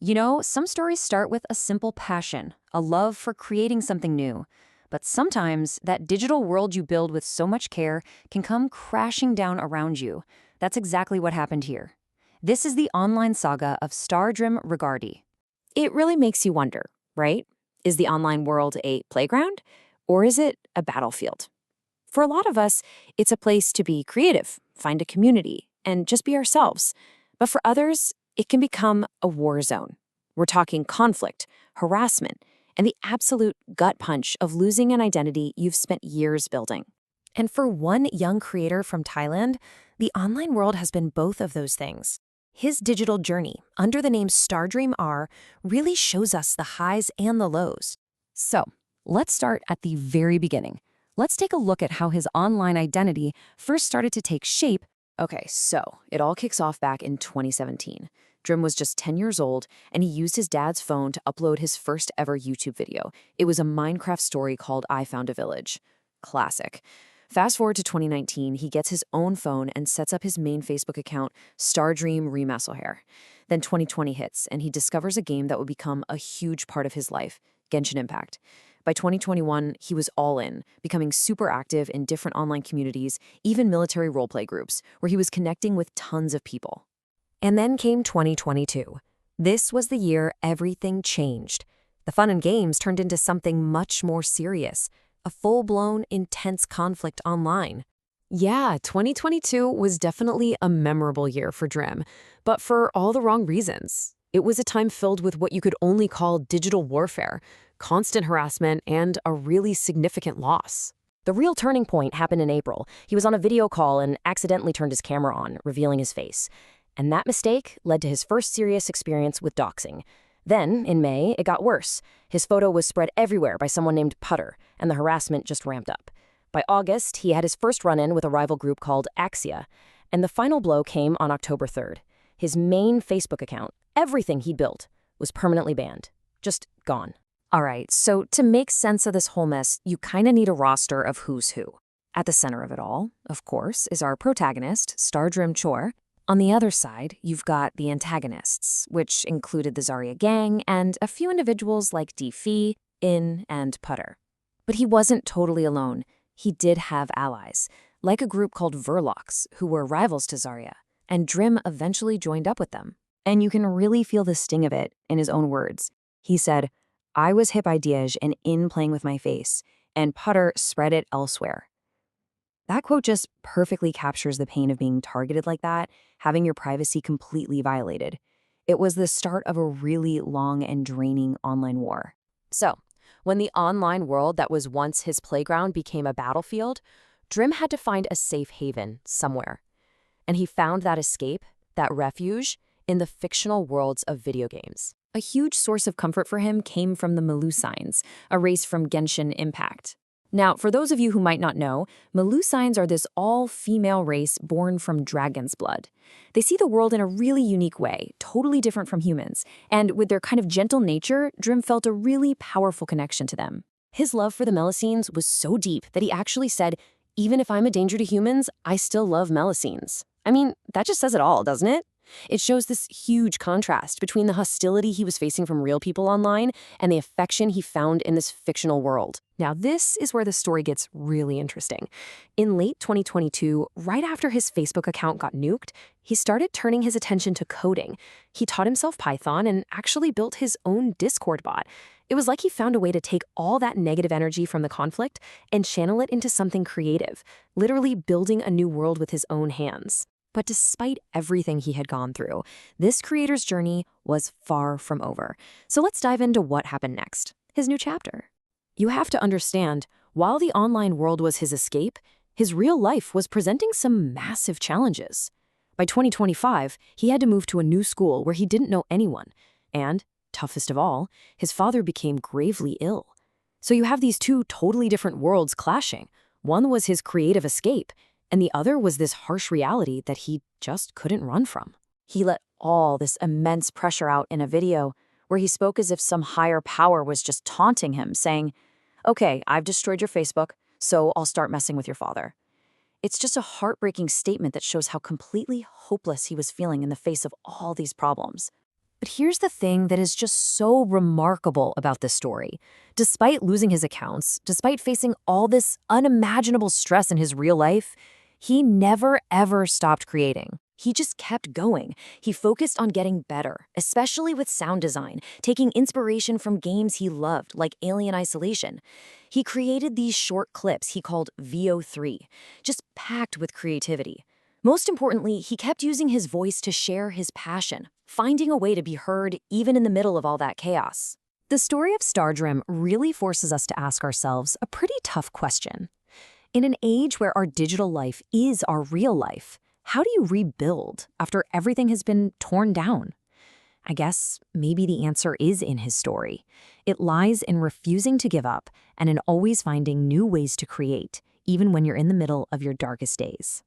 Some stories start with a simple passion, a love for creating something new. But sometimes that digital world you build with so much care can come crashing down around you. That's exactly what happened here. This is the online saga of Stardrim Regardi. It really makes you wonder, right? Is the online world a playground or is it a battlefield? For a lot of us, it's a place to be creative, find a community, and just be ourselves. But for others, it can become a war zone. We're talking conflict, harassment, and the absolute gut punch of losing an identity you've spent years building. And for one young creator from Thailand, the online world has been both of those things. His digital journey, under the name Stardream R, really shows us the highs and the lows. So, let's start at the very beginning. Let's take a look at how his online identity first started to take shape. Okay, so it all kicks off back in 2017. Drim was just 10 years old, and he used his dad's phone to upload his first ever YouTube video. It was a Minecraft story called I Found a Village. Classic. Fast forward to 2019, he gets his own phone and sets up his main Facebook account, Stardream Remasselhair. Then 2020 hits, and he discovers a game that would become a huge part of his life, Genshin Impact. By 2021, he was all in, becoming super active in different online communities, even military roleplay groups, where he was connecting with tons of people. And then came 2022. This was the year everything changed. The fun and games turned into something much more serious, a full-blown, intense conflict online. Yeah, 2022 was definitely a memorable year for Drim, but for all the wrong reasons. It was a time filled with what you could only call digital warfare, constant harassment, and a really significant loss. The real turning point happened in April. He was on a video call and accidentally turned his camera on, revealing his face. And that mistake led to his first serious experience with doxing. Then, in May, it got worse. His photo was spread everywhere by someone named Putter, and the harassment just ramped up. By August, he had his first run-in with a rival group called Axia, and the final blow came on October 3rd. His main Facebook account, everything he built, was permanently banned. Just gone. All right, so to make sense of this whole mess, you kind of need a roster of who's who. At the center of it all, of course, is our protagonist, Stardrim Chor. On the other side, you've got the antagonists, which included the Zarya gang and a few individuals like Defi, In, and Putter. But he wasn't totally alone. He did have allies, like a group called Verlox, who were rivals to Zarya, and Drim eventually joined up with them. And you can really feel the sting of it in his own words. He said, "I was hit by Diege and In playing with my face, and Putter spread it elsewhere." That quote just perfectly captures the pain of being targeted like that, having your privacy completely violated. It was the start of a really long and draining online war. So, when the online world that was once his playground became a battlefield, Drim had to find a safe haven somewhere. And he found that escape, that refuge, in the fictional worlds of video games. A huge source of comfort for him came from the Melusines, a race from Genshin Impact. Now, for those of you who might not know, Melusines are this all-female race born from dragon's blood. They see the world in a really unique way, totally different from humans, and with their kind of gentle nature, Drim felt a really powerful connection to them. His love for the Melusines was so deep that he actually said, "Even if I'm a danger to humans, I still love Melusines." I mean, that just says it all, doesn't it? It shows this huge contrast between the hostility he was facing from real people online and the affection he found in this fictional world. Now, this is where the story gets really interesting. In late 2022, right after his Facebook account got nuked, he started turning his attention to coding. He taught himself Python and actually built his own Discord bot. It was like he found a way to take all that negative energy from the conflict and channel it into something creative, literally building a new world with his own hands. But despite everything he had gone through, this creator's journey was far from over. So let's dive into what happened next, his new chapter. You have to understand, while the online world was his escape, his real life was presenting some massive challenges. By 2025, he had to move to a new school where he didn't know anyone. And, toughest of all, his father became gravely ill. So you have these two totally different worlds clashing. One was his creative escape, and the other was this harsh reality that he just couldn't run from. He let all this immense pressure out in a video where he spoke as if some higher power was just taunting him, saying, "Okay, I've destroyed your Facebook, so I'll start messing with your father." It's just a heartbreaking statement that shows how completely hopeless he was feeling in the face of all these problems. But here's the thing that is just so remarkable about this story. Despite losing his accounts, despite facing all this unimaginable stress in his real life, he never ever stopped creating. He just kept going. He focused on getting better, especially with sound design, taking inspiration from games he loved, like Alien Isolation. He created these short clips he called VO3, just packed with creativity. Most importantly, he kept using his voice to share his passion, finding a way to be heard even in the middle of all that chaos. The story of Stardrim really forces us to ask ourselves a pretty tough question. In an age where our digital life is our real life, how do you rebuild after everything has been torn down? I guess maybe the answer is in his story. It lies in refusing to give up and in always finding new ways to create, even when you're in the middle of your darkest days.